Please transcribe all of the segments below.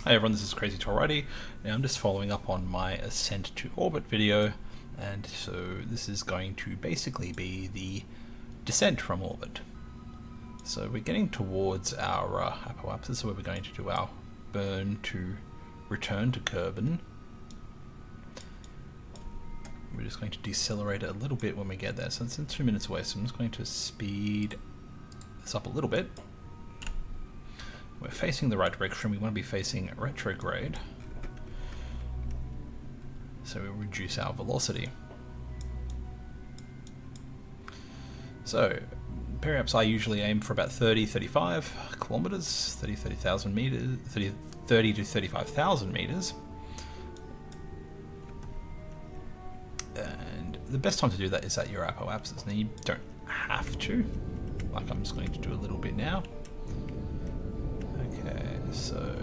Hi everyone, this is Crazy Alrighty. Now I'm just following up on my Ascent to Orbit video, and so this is going to basically be the descent from orbit. So we're getting towards our apoapsis, where we're going to do our burn to return to Kerbal. We're just going to decelerate it a little bit when we get there, so it's 2 minutes away, so I'm just going to speed this up a little bit. We're facing the right direction, we want to be facing retrograde, so we'll reduce our velocity. So, periaps I usually aim for about 30-35 kilometers, 30,000 meters, 30 to 35,000 meters. And the best time to do that is at your apoapsis. Now you don't have to, like I'm just going to do a little bit now. Okay, so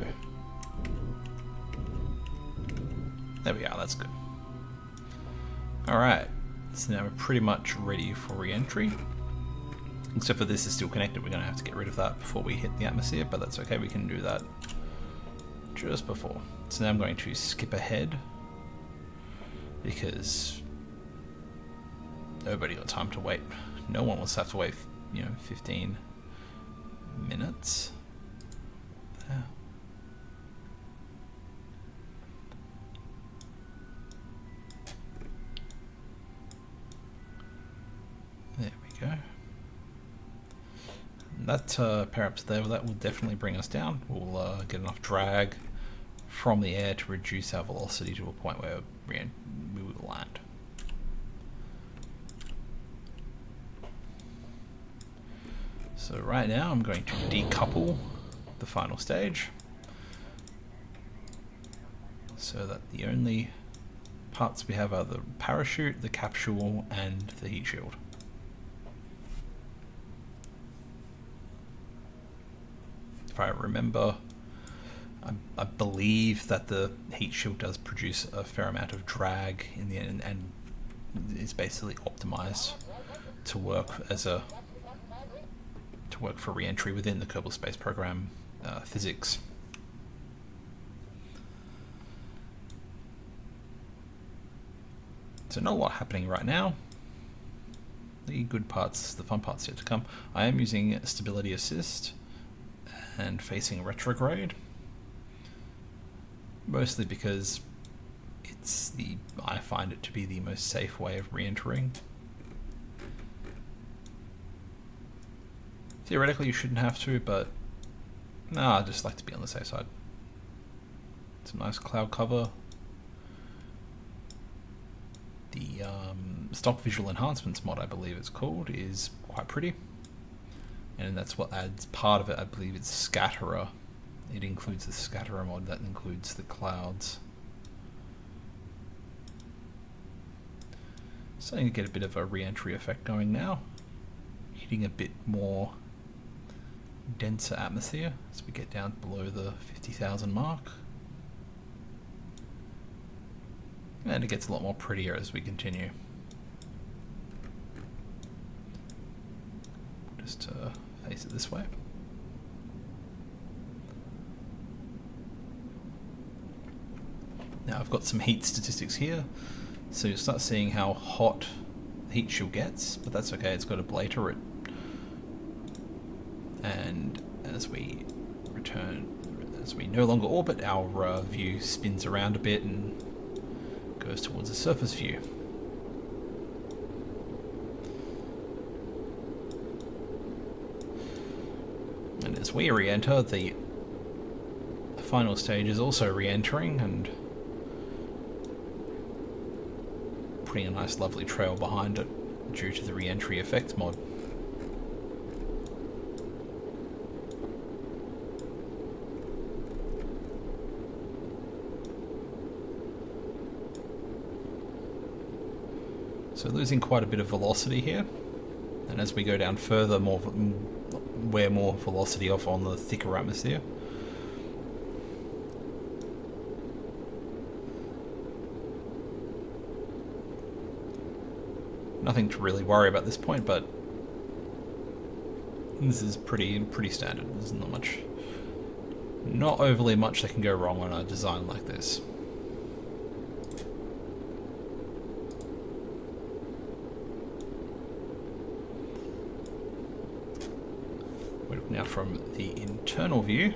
there we are, that's good. Alright, so now we're pretty much ready for re-entry. Except for this is still connected, we're going to have to get rid of that before we hit the atmosphere, but that's okay, we can do that just before. So now I'm going to skip ahead, because nobody got time to wait. No one wants to have to wait, 15 minutes. There we go. That periaps there, that will definitely bring us down. We'll get enough drag from the air to reduce our velocity to a point where we will land. So right now I'm going to decouple the final stage so that the only parts we have are the parachute, the capsule, and the heat shield. If I remember, I believe that the heat shield does produce a fair amount of drag in the end, and is basically optimized to work for re-entry within the Kerbal Space Program physics. So not a lot happening right now. The good parts, the fun parts yet to come. I am using stability assist and facing retrograde, mostly because I find it to be the most safe way of re-entering. Theoretically you shouldn't have to, but no, I just like to be on the safe side. Some nice cloud cover. The stock visual enhancements mod, I believe it's called, is quite pretty. And that's what adds part of it. I believe it's Scatterer. It includes the Scatterer mod that includes the clouds. Starting to get a bit of a re-entry effect going now. Hitting a bit more denser atmosphere as we get down below the 50,000 mark. And it gets a lot more prettier as we continue. Just face it this way. Now I've got some heat statistics here, so you'll start seeing how hot the heat shield gets, but that's okay, it's got a ablator it. And as we no longer orbit, our view spins around a bit and goes towards a surface view. And as we re-enter, the final stage is also re-entering and putting a nice lovely trail behind it due to the re-entry effects mod. So losing quite a bit of velocity here, and as we go down further, wear more velocity off on the thicker atmosphere. Nothing to really worry about at this point, but this is pretty standard. There's not much Not overly much that can go wrong on a design like this. Now from the internal view,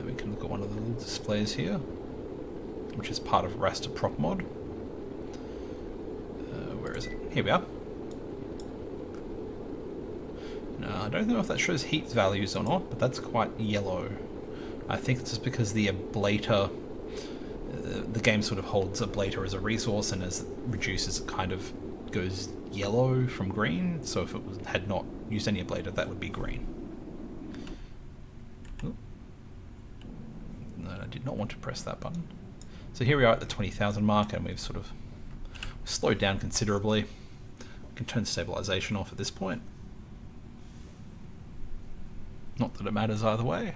we can look at one of the little displays here, which is part of raster prop mod. Where is it? Here we are. Now, I don't know if that shows heat values or not, but that's quite yellow. I think it's just because the ablator, the game sort of holds ablator as a resource, and as it reduces, it kind of goes yellow from green. So if it had not used any ablator, that would be green. Ooh. No, I did not want to press that button. So here we are at the 20,000 mark, and we've sort of slowed down considerably. We can turn stabilization off at this point. Not that it matters either way.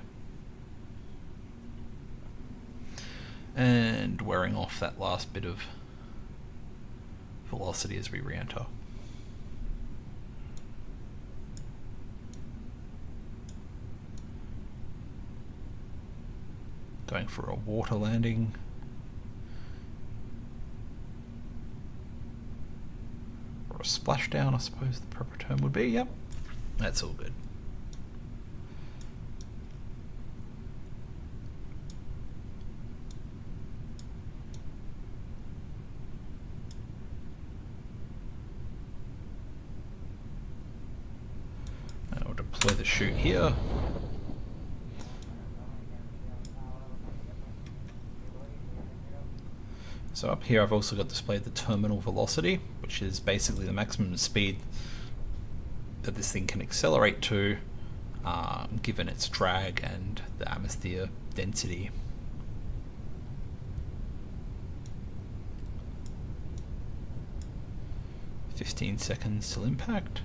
And wearing off that last bit of velocity as we re-enter. Going for a water landing. Or a splashdown, I suppose the proper term would be. Yep, that's all good. I'll deploy the chute here. So up here I've also got displayed the terminal velocity, which is basically the maximum speed that this thing can accelerate to, given its drag and the atmosphere density. "15 seconds till impact."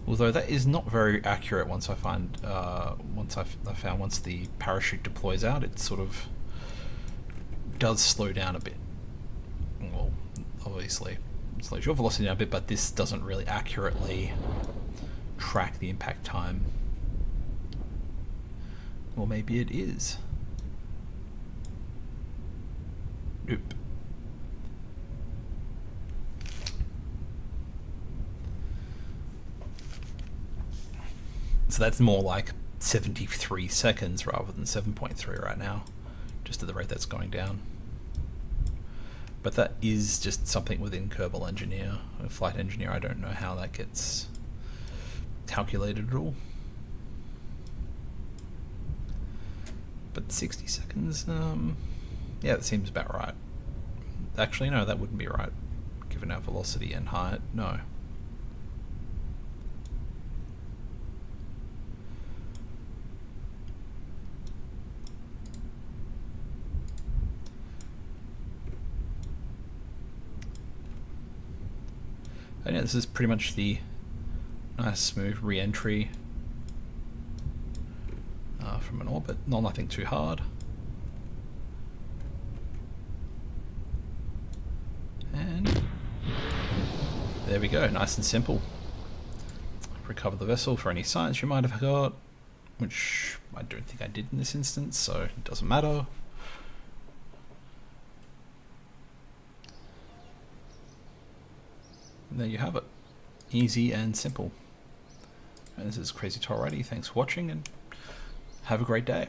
Although that is not very accurate once I found once the parachute deploys out, it sort of does slow down a bit. Well, obviously it slows your velocity down a bit, but this doesn't really accurately track the impact time. Or maybe it is. Nope. So that's more like 73 seconds rather than 7.3 right now, just at the rate that's going down. But that is just something within Kerbal Engineer, or Flight Engineer. I don't know how that gets calculated at all. But 60 seconds, yeah, that seems about right. Actually, no, that wouldn't be right, given our velocity and height. No. And yeah, this is pretty much the nice smooth re-entry from an orbit. Nothing too hard. And there we go, nice and simple. Recover the vessel for any science you might have got, which I don't think I did in this instance, so it doesn't matter. And there you have it. Easy and simple. And this is Crazy Alrighty. Thanks for watching, and have a great day.